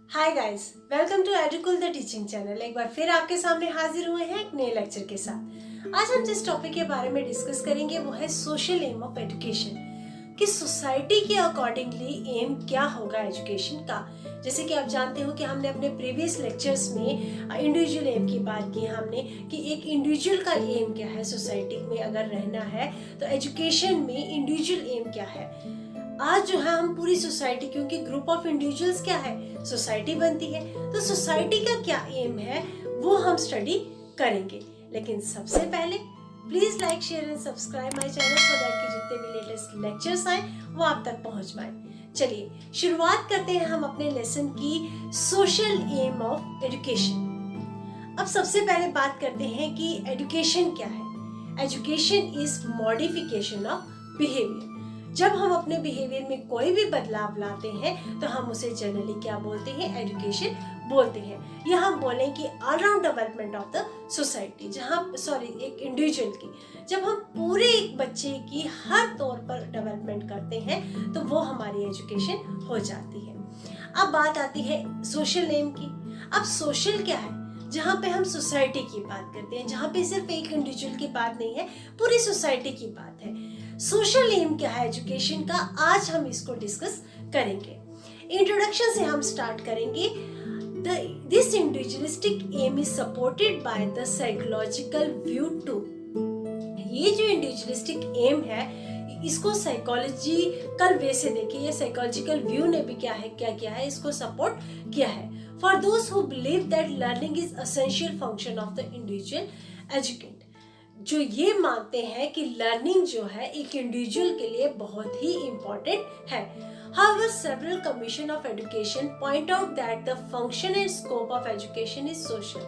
Hi guys, welcome to Edukul the teaching channel. एक बार फिर आपके सामने हाजिर हुए हैं एक नए लेक्चर के साथ। आज हम जिस टॉपिक के बारे में डिस्कस करेंगे वो है सोशल एम ऑफ एजुकेशन, कि सोसाइटी के अकॉर्डिंगली एम क्या होगा एजुकेशन का। जैसे कि आप जानते हो कि हमने अपने प्रीवियस लेक्चर्स में इंडिविजुअल एम की बात की हमने, कि एक इंडिविजुअल का एम क्या है सोसाइटी में अगर रहना है, तो एजुकेशन में इंडिविजुअल एम क्या है। आज जो है हम पूरी सोसाइटी, क्योंकि ग्रुप ऑफ इंडिविजुअल्स क्या है, सोसाइटी बनती है, तो सोसाइटी का क्या एम है वो हम स्टडी करेंगे। लेकिन सबसे पहले please like, share and subscribe my channel so that कि जितने भी लेटेस्ट लेक्चर्स आए वो आप तक पहुंच पाए। चलिए शुरुआत करते हैं हम अपने लेसन की सोशल एम ऑफ एजुकेशन। अब सबसे पहले बात करते हैं कि एजुकेशन क्या है। Education is modification of behaviour. जब हम अपने बिहेवियर में कोई भी बदलाव लाते हैं तो हम उसे जनरली क्या बोलते हैं, एजुकेशन बोलते हैं। या हम बोलें कि all round development of the society, एक इंडिविजुअल की जब हम पूरे एक बच्चे की हर तौर पर डेवलपमेंट करते हैं तो वो हमारी एजुकेशन हो जाती है। अब बात आती है सोशल एम की। अब सोशल क्या है, जहाँ पे हम सोसाइटी की बात करते हैं, जहाँ पे सिर्फ एक इंडिविजुअल की बात नहीं है, पूरी सोसाइटी की बात है। सोशल एम क्या है एजुकेशन का, आज हम इसको डिस्कस करेंगे। इंट्रोडक्शन से हम स्टार्ट करेंगे। This individualistic aim is supported by the psychological view too. ये जो इंडिविजुअलिस्टिक एम है इसको साइकोलॉजिकल वे से देखिए, ये साइकोलॉजिकल व्यू ने भी क्या किया है, इसको सपोर्ट किया है। For those who believe that learning is essential function of the individual educate, जो ये मानते हैं कि लर्निंग जो है एक इंडिविजुअल के लिए बहुत ही इम्पोर्टेंट है। However, several commission of education point out that the function and scope of education is social.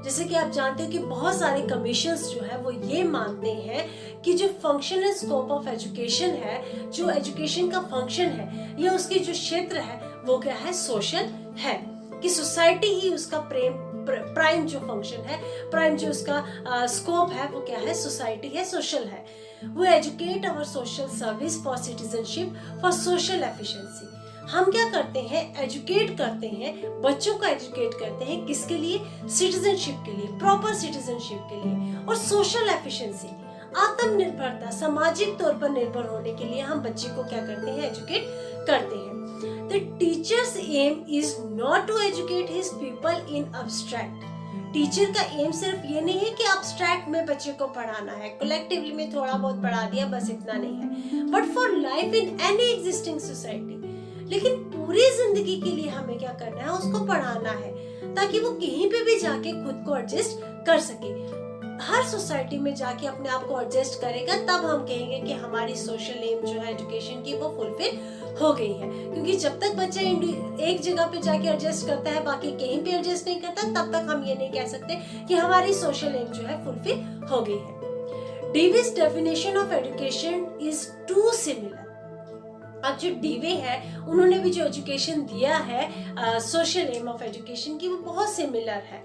जैसे कि आप जानते हो कि बहुत सारे कमीशंस जो है वो ये मानते हैं कि जो function and scope of education है, जो एजुकेशन का फंक्शन है या उसकी जो क्षेत्र है वो क्या है, सोशल है। कि सोसाइटी ही उसका प्राइम जो फंक्शन है, प्राइम जो उसका स्कोप है वो क्या है, सोसाइटी है, सोशल है। वो educate our social service for citizenship for social efficiency. हम क्या करते हैं, एजुकेट करते हैं, बच्चों को एजुकेट करते हैं, किसके लिए, सिटीजनशिप के लिए, प्रॉपर सिटीजनशिप के लिए, और सोशल एफिशिएंसी, आत्मनिर्भरता, सामाजिक तौर पर निर्भर होने के लिए हम बच्चे को क्या करते हैं, एजुकेट करते हैं। The teacher's aim is not to educate his people in abstract. Teacher का एम सिर्फ ये नहीं है कि abstract में बच्चे को पढ़ाना है, कलेक्टिवली में थोड़ा बहुत पढ़ा दिया, बस इतना नहीं है, but for life in any existing society. लेकिन पूरी जिंदगी के लिए हमें क्या करना है, उसको पढ़ाना है, ताकि वो कहीं पे भी जाके खुद को एडजस्ट कर सके। हर सोसाइटी में जाके अपने आप को एडजस्ट करेगा, तब हम कहेंगे कि हमारी सोशल एम जो है एजुकेशन की वो फुलफिल हो गई है। क्योंकि जब तक बच्चा एक जगह पे जाके एडजस्ट करता है, बाकी कहीं पे एडजस्ट नहीं करता, तब तक हम ये नहीं कह सकते कि हमारी सोशल एम जो है फुलफिल हो गई है। Davis definition of education is too similar. अब जो डीवे है उन्होंने भी जो एजुकेशन दिया है सोशल एम ऑफ एजुकेशन की, वो बहुत सिमिलर है।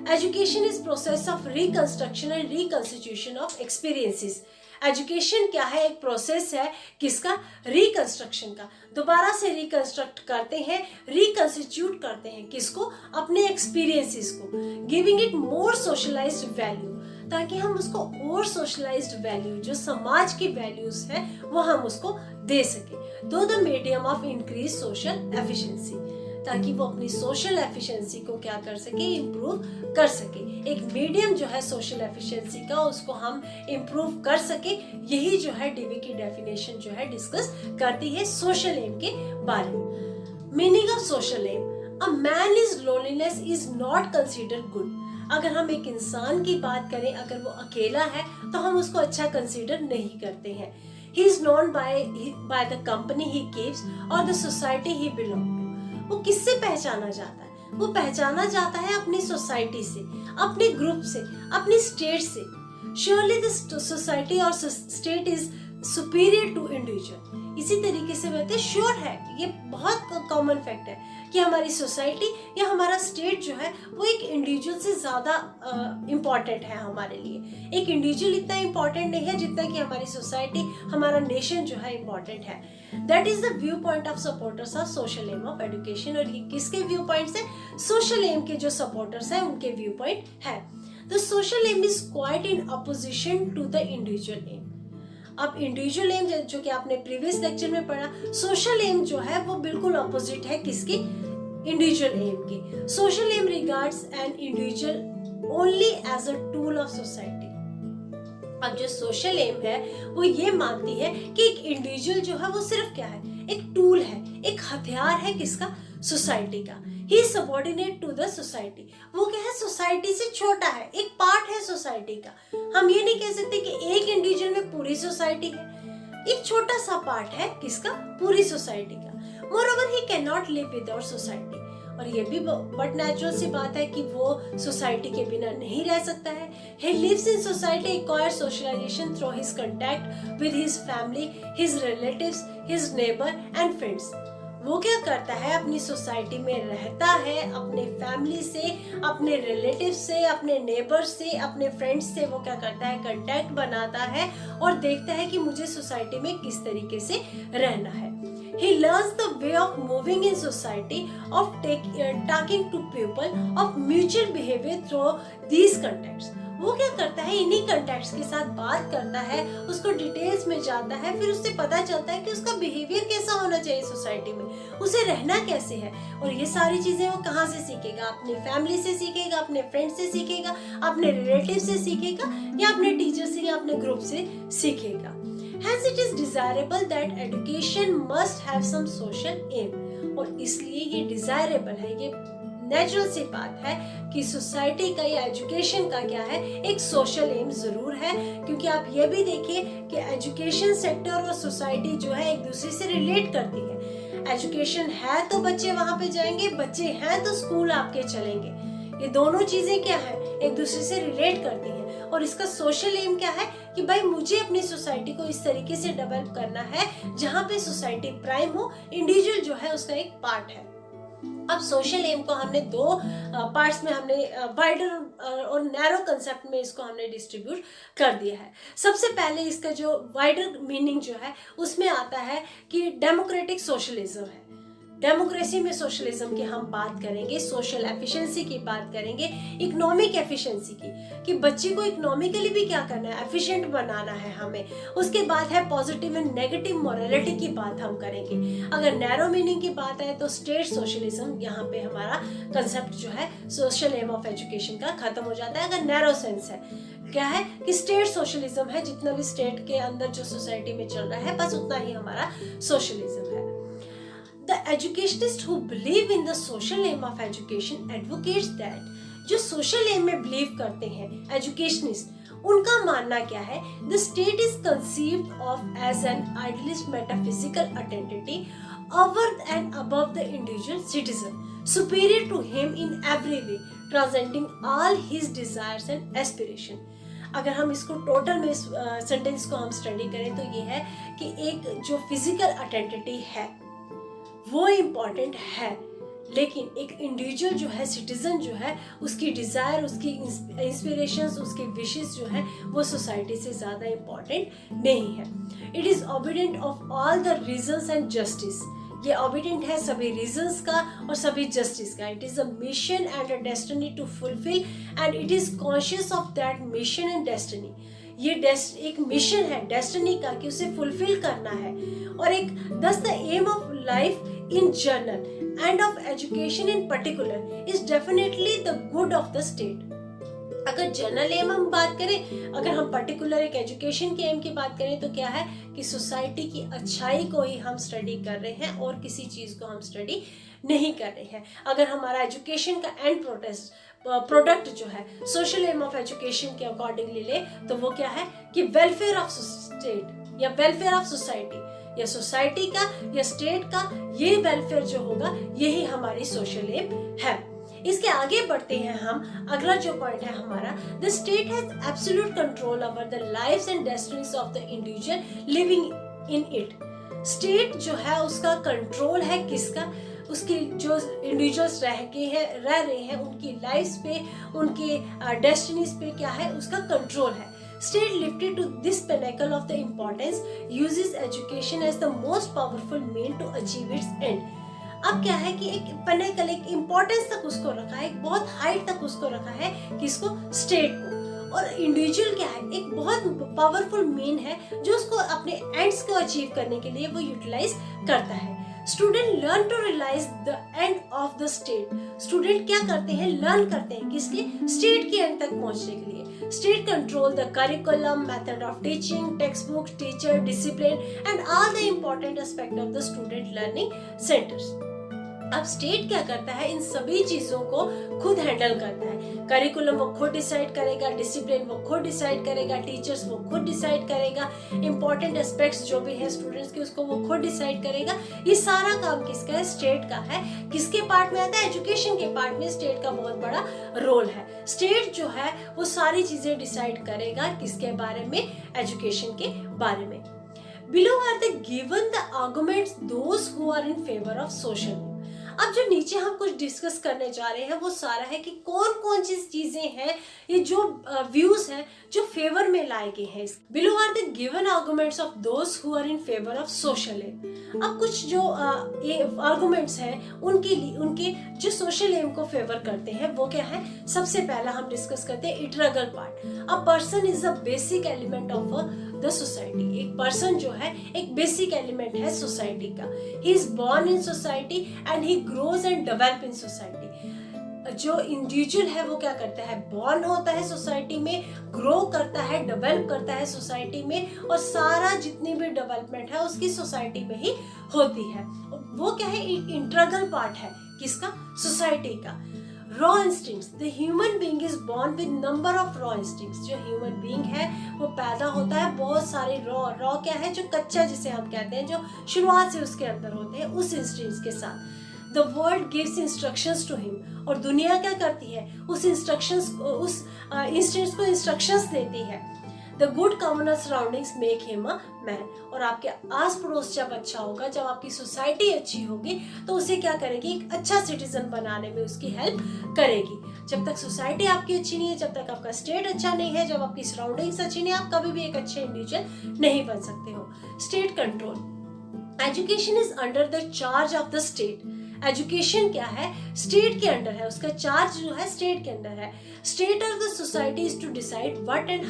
Education is process of reconstruction and reconstitution of experiences. Education क्या है, एक प्रोसेस है, किसका, रिकंस्ट्रक्शन का। दोबारा से रिकंस्ट्रक्ट करते हैं, रिकंस्टिट्यूट करते हैं, किसको, अपने एक्सपीरियंसेस को, giving it more socialised value, ताकि हम उसको और सोशलाइज्ड वैल्यू, जो समाज की वैल्यूज है, वो हम उसको दे सके। दो the medium of increase social efficiency, ताकि वो अपनी सोशल एफिशिएंसी को क्या कर सके, इम्प्रूव कर सके। एक मीडियम जो है सोशल एफिशिएंसी का, उसको हम इम्प्रूव कर सके। यही जो है डीवी की डेफिनेशन जो है डिस्कस करती है सोशल एम के बारे में। Meaning of socialism, a man is loneliness is not considered good. अगर हम एक इंसान की बात करें, अगर वो अकेला है तो हम उसको अच्छा कंसिडर नहीं करते हैं। He is known by the company he keeps और the society he belong to. वो किससे पहचाना जाता है, वो पहचाना जाता है अपनी सोसाइटी से, अपने ग्रुप से, अपनी स्टेट से। Surely the society or state is superior to individual. इसी तरीके से कहते हैं श्योर है, ये बहुत कॉमन फैक्ट है कि हमारी सोसाइटी या हमारा स्टेट जो है वो एक इंडिविजुअल से ज्यादा इम्पोर्टेंट है हमारे लिए। एक इंडिविजुअल इतना इम्पोर्टेंट नहीं है जितना कि हमारी सोसाइटी, हमारा नेशन जो है इम्पोर्टेंट है। That is the view point of supporters of socialism of education. और ये किसके व्यू पॉइंट्स है? सोशल एम के जो सपोर्टर्स हैं उनके व्यू पॉइंट है। The socialism is quite in opposition to the individualism. अब इंडिविजुअल एम जो कि आपने प्रीवियस लेक्चर में पढ़ा, सोशल एम जो है वो बिल्कुल अपोजिट है किसकी? इंडिविजुअल एम की। Socialism regards an individual only as a tool of society. अब जो सोशल एम है वो ये मानती है कि एक इंडिविजुअल जो है वो सिर्फ क्या है? एक टूल है, एक हथियार है किसका? सोसाइटी का। He is subordinate to the society. वो क्या है? सोसाइटी से छोटा है, एक पार्ट है सोसाइटी का। हम ये नहीं कह सकते कि एक इंडिविजुअल में पूरी सोसाइटी है, एक छोटा सा पार्ट है किसका? पूरी सोसाइटी का। Moreover he can not live without society. और ये भी बट नेचुरल सी बात है कि वो सोसाइटी के बिना नहीं रह सकता है। He lives in society, acquires socialization through his contact with his family, his relatives, his neighbor and friends. वो क्या करता है? अपनी सोसाइटी में रहता है, अपने फैमिली से, अपने रिलेटिव से, अपने नेबर से, अपने फ्रेंड्स से वो क्या करता है? कंटेक्ट बनाता है और देखता है कि मुझे सोसाइटी में किस तरीके से रहना है। He learns the way of moving in society, of talking to people, of mutual behavior through these contacts. वो क्या करता है? इन्हीं कॉन्टैक्ट्स के साथ बात करता है, उसको डिटेल्स में जानता है, फिर उससे पता चलता है कि उसका बिहेवियर कैसा होना चाहिए सोसाइटी में, उसे रहना कैसे है। और ये सारी चीजें वो कहाँ से सीखेगा? अपनी फैमिली से सीखेगा, अपने फ्रेंड से सीखेगा, अपने रिलेटिव से सीखेगा, या अपने टीचर से या अपने ग्रुप से सीखेगा। Hence it is desirable that education must have some social aim. और इसलिए ये डिजायरेबल है, ये नेचुरल सी बात है कि सोसाइटी का या एजुकेशन का क्या है? एक सोशल एम जरूर है। क्योंकि आप ये भी देखिए कि एजुकेशन सेक्टर और सोसाइटी जो है एक दूसरे से रिलेट करती है। एजुकेशन है तो बच्चे वहां पे जाएंगे, बच्चे हैं तो स्कूल आपके चलेंगे। ये दोनों चीजें क्या है? एक दूसरे से रिलेट करती हैं। और इसका सोशल एम क्या है? कि भाई मुझे अपनी सोसाइटी को इस तरीके से डेवलप करना है जहाँ पे सोसाइटी प्राइम हो, इंडिविजुअल जो है उसका एक पार्ट है। अब सोशल एम को हमने दो पार्ट्स में हमने वाइडर और नैरो कंसेप्ट में इसको हमने डिस्ट्रीब्यूट कर दिया है। सबसे पहले इसका जो वाइडर मीनिंग जो है उसमें आता है कि डेमोक्रेटिक सोशलिज्म है। डेमोक्रेसी में सोशलिज्म की हम बात करेंगे, सोशल एफिशिएंसी की बात करेंगे, इकोनॉमिक एफिशिएंसी की, कि बच्चे को इकोनॉमिकली भी क्या करना है? एफिशिएंट बनाना है हमें। उसके बाद है पॉजिटिव एंड नेगेटिव मोरालिटी की बात हम करेंगे। अगर नैरो मीनिंग की बात है तो स्टेट सोशलिज्म यहाँ पे हमारा कंसेप्ट जो है सोशल एम ऑफ एजुकेशन का खत्म हो जाता है। अगर नैरो सेंस है क्या है कि स्टेट सोशलिज्म है, जितना भी स्टेट के अंदर जो सोसाइटी में चल रहा है बस उतना ही हमारा सोशलिज्म है। The educationists who believe in the social aim of education advocates that जो सोशल एम में बिलीव करते हैं एजुकेशनिस्ट, उनका मानना क्या है? The state is conceived of as an idealist metaphysical identity over and above the individual citizen, superior to him in every way, transcending all his desires and aspiration. अगर हम इसको टोटल में इस सेंटेंस को हम स्टडी करें तो ये है कि एक जो फिजिकल आइडेंटिटी है वो इम्पॉर्टेंट है, लेकिन एक इंडिविजुअल जो है, सिटीजन जो है, उसकी डिजायर, उसकी इंस्पिरेशंस, उसकी विशेस जो है वो सोसाइटी से ज्यादा इम्पॉर्टेंट नहीं है। It is obedient of all the reasons and justice. ये ऑबिडेंट है सभी रीजंस का और सभी जस्टिस का। It is a mission and a destiny to fulfil and it is conscious of that mission and destiny. ये एक मिशन है डेस्टिनी का कि उसे फुलफिल करना है। और एक thus the aim of life in general and of education in particular is definitely the good of the state. अगर जनरल एम हम बात करें, अगर हम पर्टिकुलर एक एजुकेशन के एम की बात करें तो क्या है कि सोसाइटी की अच्छाई को ही हम स्टडी कर रहे हैं और किसी चीज को हम स्टडी नहीं कर रहे हैं। अगर हमारा एजुकेशन का एंड प्रोडक्ट जो है सोशल एम ऑफ एजुकेशन के अकॉर्डिंगली ले तो वो क्या है कि वेलफेयर ऑफ स्टेट या वेलफेयर ऑफ सोसाइटी या सोसाइटी का या स्टेट का ये वेलफेयर जो होगा यही हमारी सोशल एम है। इसके आगे बढ़ते हैं हम। अगला जो पॉइंट है हमारा, the state has absolute control over the lives and destinies of the individual living in it. State जो है उसका कंट्रोल है किसका? उसकी जो इंडिविजुअल्स रह रहे हैं उनकी लाइफ्स पे, उनके डेस्टिनीज पे क्या है, उसका कंट्रोल है। State lifted to this pinnacle of the importance uses education as the most powerful mean to achieve its end. अब क्या है कि एक पिनेकल, एक इम्पोर्टेंस तक उसको रखा है, एक बहुत हाइट तक उसको रखा है किसको? स्टेट को। और इंडिविजुअल क्या है, एक बहुत पावरफुल मीन है जो उसको अपने एंड्स को अचीव करने के लिए वो यूटिलाइज करता है। Student learn to realise the end of the state. Student क्या करते हैं? लर्न करते हैं किसके? स्टेट के एंड तक पहुंचने के लिए। State control the curriculum, method of teaching, textbooks, teacher, discipline and all the important aspect of the student learning centers. अब स्टेट क्या करता है? इन सभी चीजों को खुद हैंडल करता है। करिकुलम वो खुद डिसाइड करेगा, डिसिप्लिन वो खुद डिसाइड करेगा, टीचर्स वो खुद डिसाइड करेगा, इंपॉर्टेंट एस्पेक्ट्स जो भी है स्टूडेंट्स के उसको वो खुद डिसाइड करेगा। ये सारा काम किसका है? स्टेट का है। किसके पार्ट में आता है? एजुकेशन के पार्ट में स्टेट का बहुत बड़ा रोल है। स्टेट जो है वो सारी चीजें डिसाइड करेगा किसके बारे में? एजुकेशन के बारे में। Below are the given the arguments those who are in favor of social। अब जो नीचे हम कुछ डिस्कस करने जा रहे हैं वो सारा है कि कौन कौन सी चीजें हैं, ये जो व्यूज हैं जो फेवर में लाए गए हैं। Below are the given arguments of those who are in favour of socialism. अब कुछ जो ये आर्गुमेंट्स हैं उनके जो सोशल एम को फेवर करते हैं वो क्या है? सबसे पहला हम डिस्कस करते हैं integral part. A person is the basic element of the society. एक पर्सन जो है एक बेसिक एलिमेंट है सोसाइटी का। He is born in society and he grows and develop in society. जो इंडिविजुअल है वो क्या करता है? बॉर्न होता है सोसाइटी में, ग्रो करता है, डेवलप करता है सोसाइटी में, और सारा जितनी भी डेवलपमेंट है उसकी सोसाइटी में ही होती है। वो क्या है? एक इंटीग्रल पार्ट है किसका? सोसाइटी का। Raw instincts, the human being is born with number of raw instincts. जो ह्यूमन बीइंग है वो पैदा होता है बहुत सारे रॉ क्या है? जो कच्चा जिसे हम कहते हैं, जो शुरुआत से उसके अंदर होते हैं, उस इंस्टिंक्ट्स के साथ। The world gives instructions to him. और दुनिया क्या करती है? उस इंस्ट्रक्शंस उस इंस्टिंक्ट्स को इंस्ट्रक्शंस देती है। The good common surroundings make him a man. और आपके आस पड़ोस जब अच्छा होगा, जब आपकी सोसाइटी अच्छी होगी तो उसे क्या करेगी? एक अच्छा सिटीजन बनाने में उसकी हेल्प करेगी। जब तक सोसाइटी आपकी अच्छी नहीं है, जब तक आपका स्टेट अच्छा नहीं है, जब आपकी सराउंडिंग्स अच्छी नहीं है, आप कभी भी एक अच्छे इंडिविजुअल नहीं बन सकते हो। State control, education is under the charge of the state. Education क्या है? स्टेट के अंडर है, उसका चार्ज जो है स्टेट के अंडर है। State of the society is to decide what and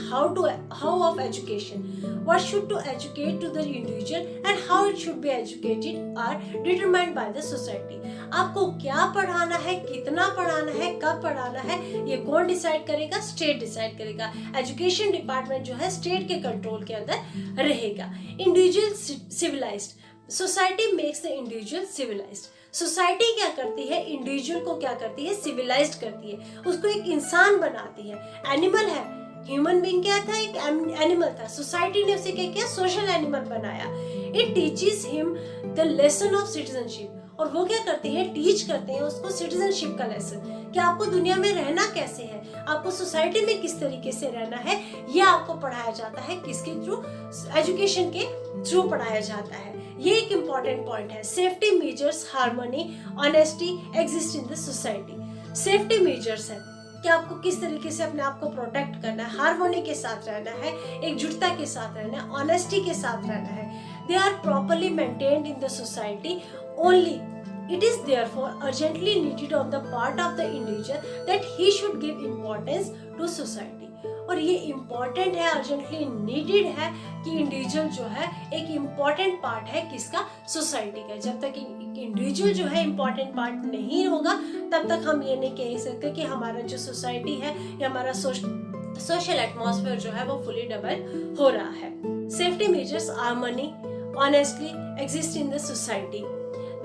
how of education, what should to educate to the individual and how it should be educated are determined by the society. आपको क्या पढ़ाना है, कितना पढ़ाना है, कब पढ़ाना है, ये कौन डिसाइड करेगा? स्टेट डिसाइड करेगा। एजुकेशन डिपार्टमेंट जो है स्टेट के कंट्रोल के अंदर रहेगा। Individual civilised, society makes the individual civilised. Society क्या करती है? इंडिविजुअल को क्या करती है? सिविलाइज्ड करती है, उसको एक इंसान बनाती है। एनिमल है, ह्यूमन बीइंग क्या था? एक एनिमल था, सोसाइटी ने उसे क्या किया? सोशल एनिमल बनाया। It teaches him the lesson of citizenship. और वो क्या करते हैं? टीच करते हैं उसको सिटीजनशिप का लेसन, कि आपको दुनिया में रहना कैसे है, आपको सोसाइटी में किस तरीके से रहना है, ये आपको पढ़ाया जाता है। किसके थ्रू? एजुकेशन के थ्रू पढ़ाया जाता है। ये एक इम्पॉर्टेंट पॉइंट है। Safety measures, harmony, honesty exist in the society. Safety measures है कि आपको किस तरीके से अपने आप को प्रोटेक्ट करना है, हार्मोनी के साथ रहना है, एकजुटता के साथ रहना है, ऑनेस्टी के साथ रहना है। They are properly maintained in the society only. It is therefore urgently needed on the part of the individual that he should give importance to society। और ये इम्पोर्टेंट है, अर्जेंटली नीडेड है कि इंडिविजुअल जो है एक इम्पोर्टेंट पार्ट है किसका? सोसाइटी का। जब तक इंडिविजुअल जो है इम्पोर्टेंट पार्ट नहीं होगा तब तक हम ये नहीं कह सकते कि हमारा जो सोसाइटी है या हमारा सोशल एटमॉस्फेयर जो है वो फुली डेवलप हो रहा है। Safety measures, harmony, honestly exist in the society.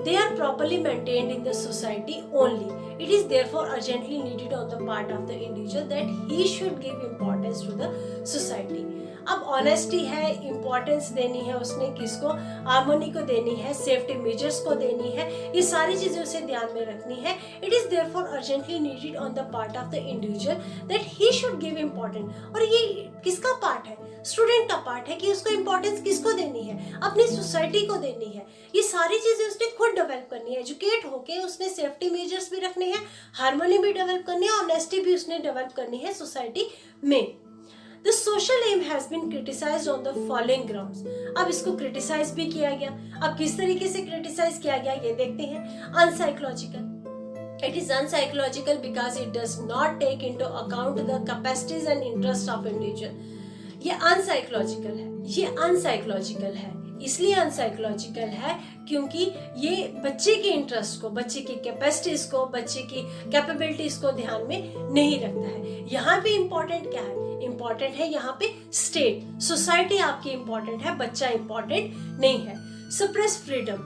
They are properly maintained in the society only. It is therefore urgently needed on the part of the individual that he should give importance to the society। अब honesty है, importance देनी है उसने किसको, harmony को देनी है, safety measures को देनी है, ये सारी चीजें उसे ध्यान में रखनी है। It is therefore urgently needed on the part of the individual that he should give importance. और ये किसका पार्ट है, स्टूडेंट का पार्ट है कि उसको इम्पोर्टेंस किसको देनी है, अपनी सोसाइटी को देनी है। ये सारी चीजें उसने खुद डेवलप करनी है, एजुकेट होके उसने सेफ्टी मेजर्स भी रखने हैं, हार्मोनी भी डेवलप करनी है, ऑनेस्टी भी उसने डेवलप करनी है सोसाइटी में। The social aim has been criticized on the following grounds. अब इसको क्रिटिसाइज भी किया गया। अब किस तरीके से क्रिटिसाइज किया गया ये देखते हैं। अनसाइकोलॉजिकल, it is unpsychological because it does not take into account the capacities and interests of individual. ये अनसाइकोलॉजिकल है, ये अनसाइकोलॉजिकल है, इसलिए अनसाइकोलॉजिकल है क्योंकि ये बच्चे के इंटरेस्ट को, बच्चे की कैपेसिटीज को, बच्चे की कैपेबिलिटीज को ध्यान में नहीं रखता है। यहाँ पे इम्पोर्टेंट क्या है, इम्पोर्टेंट है यहाँ पे स्टेट, सोसाइटी आपकी इम्पोर्टेंट है, बच्चा इम्पोर्टेंट नहीं है। Suppress freedom,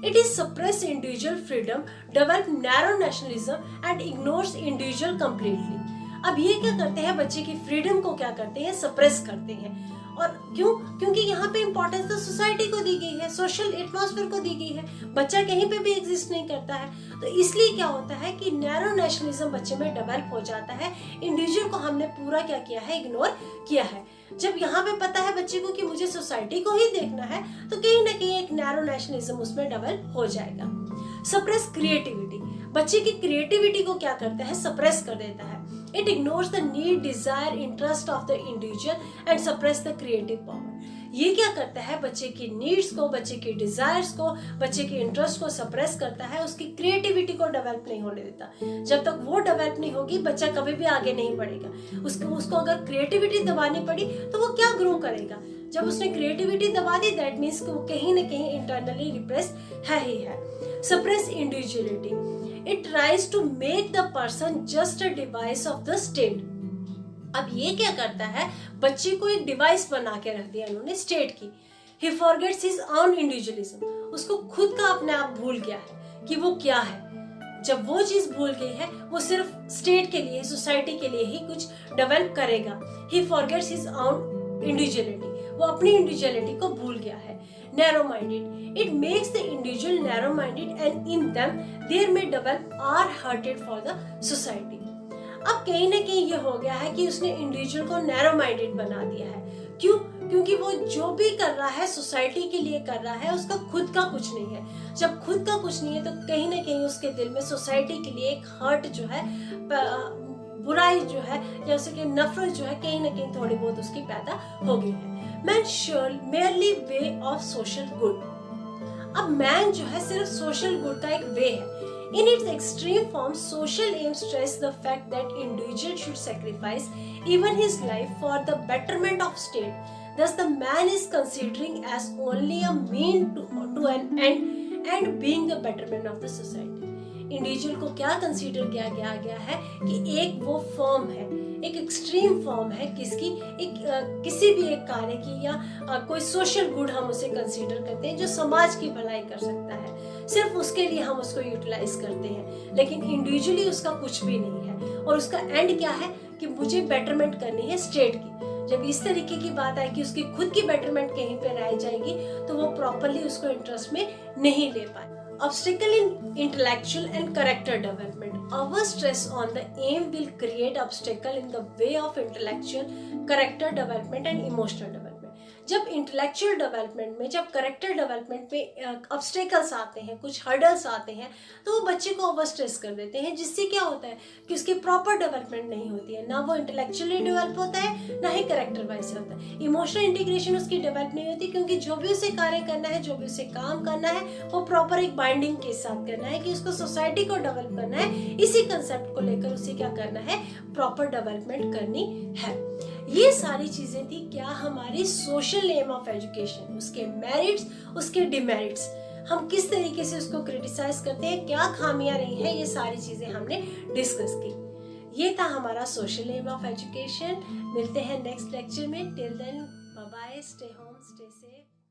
it is suppress individual freedom, develop narrow nationalism and ignores individual completely. अब ये क्या करते हैं, बच्चे की फ्रीडम को क्या करते हैं, सप्रेस करते हैं। और क्यों, क्योंकि यहाँ पे इम्पोर्टेंस तो सोसाइटी को दी गई है, सोशल एटमॉस्फेयर को दी गई है, बच्चा कहीं पे भी एग्जिस्ट नहीं करता है। तो इसलिए क्या होता है कि नैरो नेशनलिज्म बच्चे में डेवलप हो जाता है, इंडिविजुअल को हमने पूरा क्या किया है, इग्नोर किया है। जब यहाँ पे पता है बच्चे को कि मुझे सोसाइटी को ही देखना है, तो कहीं ना कहीं एक नैरो नेशनलिज्म उसमें डेवलप हो जाएगा। सप्रेस क्रिएटिविटी, बच्चे की क्रिएटिविटी को क्या करता है, सप्रेस कर देता है। It ignores the need, desire, interest of the individual and suppress the creative power. ये क्या करता है, बच्चे की नीड्स को, बच्चे की डिजायर्स को, बच्चे के इंटरेस्ट को सप्रेस करता है, उसकी क्रिएटिविटी को डेवलप नहीं होने देता। जब तक वो डेवलप नहीं होगी बच्चा कभी भी आगे नहीं बढ़ेगा। उसको अगर क्रिएटिविटी दबानी पड़ी तो वो क्या ग्रो करेगा। जब उसने क्रिएटिविटी दबा दी दैट मीन्स कि वो कहीं ना कहीं इंटरनली रिप्रेस है ही है। Suppress individuality, it tries to make the person just a device of the state. अब ये क्या करता है, बच्चे को एक डिवाइस बना के रख दिया इन्होंने स्टेट की। He forgets his own individualism. उसको खुद का अपने आप भूल गया है कि वो क्या है। जब वो चीज भूल गई है, वो सिर्फ स्टेट के लिए, सोसाइटी के लिए ही कुछ डेवलप करेगा। He forgets his own individuality. वो अपनी इंडिविजुअलिटी को भूल गया है। Narrow minded, it makes the individual narrow minded and in them there may develop are hearted for the society. अब कहीं ना कहीं ये हो गया है कि उसने इंडिविजुअल को नैरो माइंडेड बना दिया है। क्यों, क्योंकि वो जो भी कर रहा है सोसाइटी के लिए कर रहा है, उसका खुद का कुछ नहीं है। जब खुद का कुछ नहीं है तो कहीं ना कहीं उसके दिल में सोसाइटी के लिए एक हर्ट जो है, बुराई जो है या उसके नफरत जो है कहीं ना कहीं थोड़ी बहुत उसकी पैदा हो गई है। Man merely way of social good. अब मैन जो है सिर्फ सोशल गुड का एक वे है। In its extreme form, social aim stress the fact that individual should sacrifice even his life for the betterment of state. Thus, the man is considering as only a mean to an end and being the betterment of the society. Individual को क्या consider किया गया है कि एक वो form है, एक एक्सट्रीम फॉर्म है किसकी, एक किसी भी एक कार्य की या कोई सोशल गुड हम उसे कंसीडर करते हैं जो समाज की भलाई कर सकता है, सिर्फ उसके लिए हम उसको यूटिलाइज करते हैं। लेकिन इंडिविजुअली उसका कुछ भी नहीं है और उसका एंड क्या है कि मुझे बेटरमेंट करनी है स्टेट की। जब इस तरीके की बात है कि उसकी खुद की बेटरमेंट कहीं पे रह जाएगी तो वो प्रॉपरली उसको इंटरेस्ट में नहीं ले पाए। Obstacle in intellectual and character development. Our stress on the aim will create obstacle in the way of intellectual, character development and emotional development. जब इंटेलेक्चुअल डेवलपमेंट में, जब करेक्टर डेवलपमेंट में ऑब्स्टेकल्स आते हैं, कुछ हर्डल्स आते हैं, तो वो बच्चे को ओवर स्ट्रेस कर देते हैं, जिससे क्या होता है कि उसकी प्रॉपर डेवलपमेंट नहीं होती है। ना वो इंटेलेक्चुअली डेवलप होता है, ना ही करेक्टर वाइज होता है। इमोशनल इंटीग्रेशन उसकी डेवलप नहीं होती, क्योंकि जो भी उसे कार्य करना है, जो भी उसे काम करना है, वो प्रॉपर एक बाइंडिंग के साथ करना है कि उसको सोसाइटी को डेवलप करना है। इसी कंसेप्ट को लेकर उसे क्या करना है, प्रॉपर डेवलपमेंट करनी है। ये सारी चीजें थी क्या हमारी सोशल एम ऑफ एजुकेशन, उसके मेरिट्स, उसके डिमेरिट्स, हम किस तरीके से उसको क्रिटिसाइज करते हैं, क्या खामियां रही हैं, ये सारी चीजें हमने डिस्कस की। ये था हमारा सोशल एम ऑफ एजुकेशन। मिलते हैं नेक्स्ट लेक्चर में। Till then bye bye, stay home, stay safe.